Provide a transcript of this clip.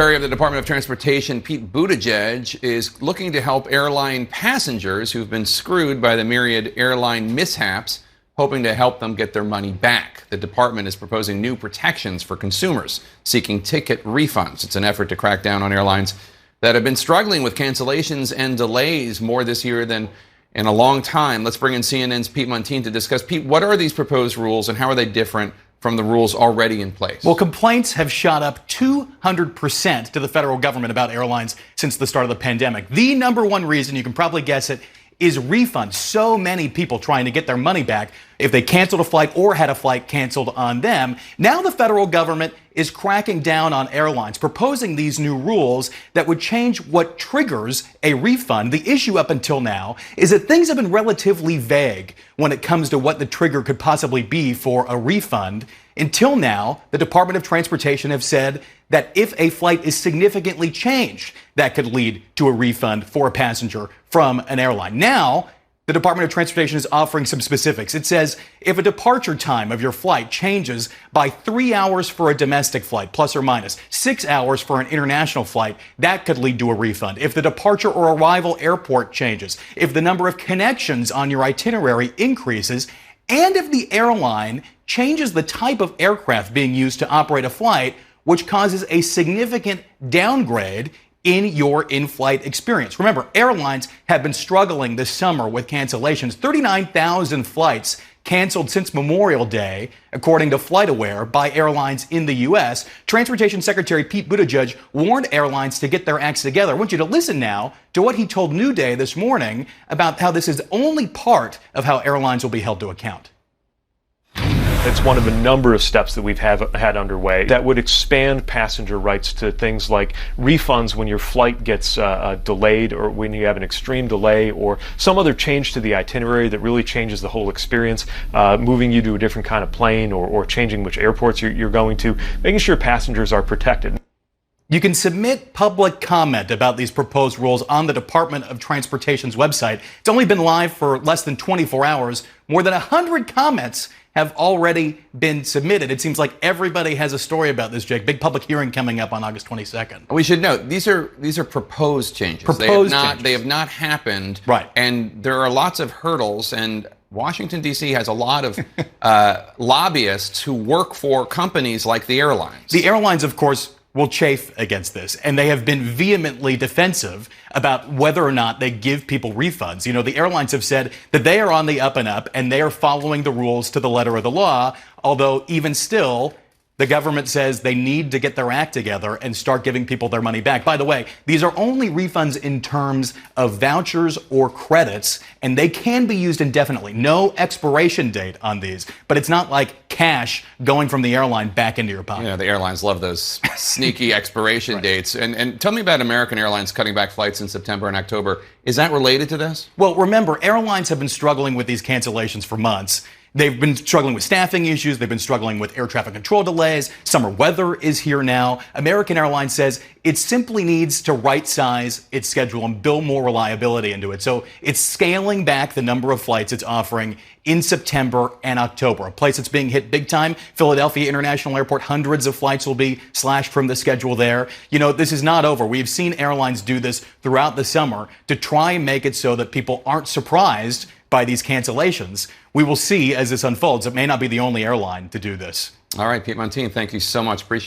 Secretary of the Department of Transportation, Pete Buttigieg, is looking to help airline passengers who've been screwed by the myriad airline mishaps, hoping to help them get their money back. The department is proposing new protections for consumers seeking ticket refunds. It's an effort to crack down on airlines that have been struggling with cancellations and delays more this year than in a long time. Let's bring in CNN's Pete Muntean to discuss. Pete, what are these proposed rules and how are they different from the rules already in place? Well, complaints have shot up 200% to the federal government about airlines since the start of the pandemic. The number one reason, you can probably guess it, is refunds. So many people trying to get their money back if they canceled a flight or had a flight canceled on them. Now the federal government is cracking down on airlines, proposing these new rules that would change what triggers a refund. The issue up until now is that things have been relatively vague when it comes to what the trigger could possibly be for a refund. Until now, the Department of Transportation have said that if a flight is significantly changed, that could lead to a refund for a passenger from an airline. Now, the Department of Transportation is offering some specifics. It says if a departure time of your flight changes by 3 hours for a domestic flight, plus or minus, 6 hours for an international flight, that could lead to a refund. If the departure or arrival airport changes, if the number of connections on your itinerary increases, and if the airline changes the type of aircraft being used to operate a flight, which causes a significant downgrade in your in-flight experience. Remember, airlines have been struggling this summer with cancellations. 39,000 flights canceled since Memorial Day, according to FlightAware, by airlines in the U.S. Transportation Secretary Pete Buttigieg warned airlines to get their acts together. I want you to listen now to what he told New Day this morning about how this is only part of how airlines will be held to account. It's one of a number of steps that we've had underway that would expand passenger rights to things like refunds when your flight gets delayed, or when you have an extreme delay, or some other change to the itinerary that really changes the whole experience, moving you to a different kind of plane, or changing which airports you're going to, making sure passengers are protected. You can submit public comment about these proposed rules on the Department of Transportation's website. It's only been live for less than 24 hours. More than 100 comments have already been submitted. It seems like everybody has a story about this, Jake. Big public hearing coming up on August 22nd. We should note, these are proposed changes. They have not happened. Right. And there are lots of hurdles, and Washington, D.C. has a lot of lobbyists who work for companies like the airlines. The airlines, of course, will chafe against this, and they have been vehemently defensive about whether or not they give people refunds. You know, the airlines have said that they are on the up and up, and they are following the rules to the letter of the law, although even still, the government says they need to get their act together and start giving people their money back. By the way, these are only refunds in terms of vouchers or credits, and they can be used indefinitely. No expiration date on these, but it's not like cash going from the airline back into your pocket. Yeah, the airlines love those sneaky expiration right. dates. And tell me about American Airlines cutting back flights in September and October. Is that related to this? Well, remember, airlines have been struggling with these cancellations for months. They've been struggling with staffing issues. They've been struggling with air traffic control delays. Summer weather is here now. American Airlines says it simply needs to right-size its schedule and build more reliability into it. So it's scaling back the number of flights it's offering in September and October. A place that's being hit big time, Philadelphia International Airport, hundreds of flights will be slashed from the schedule there. You know, this is not over. We've seen airlines do this throughout the summer to try and make it so that people aren't surprised by these cancellations. We will see as this unfolds. It may not be the only airline to do this. All right, Pete Muntean, thank you so much. Appreciate it.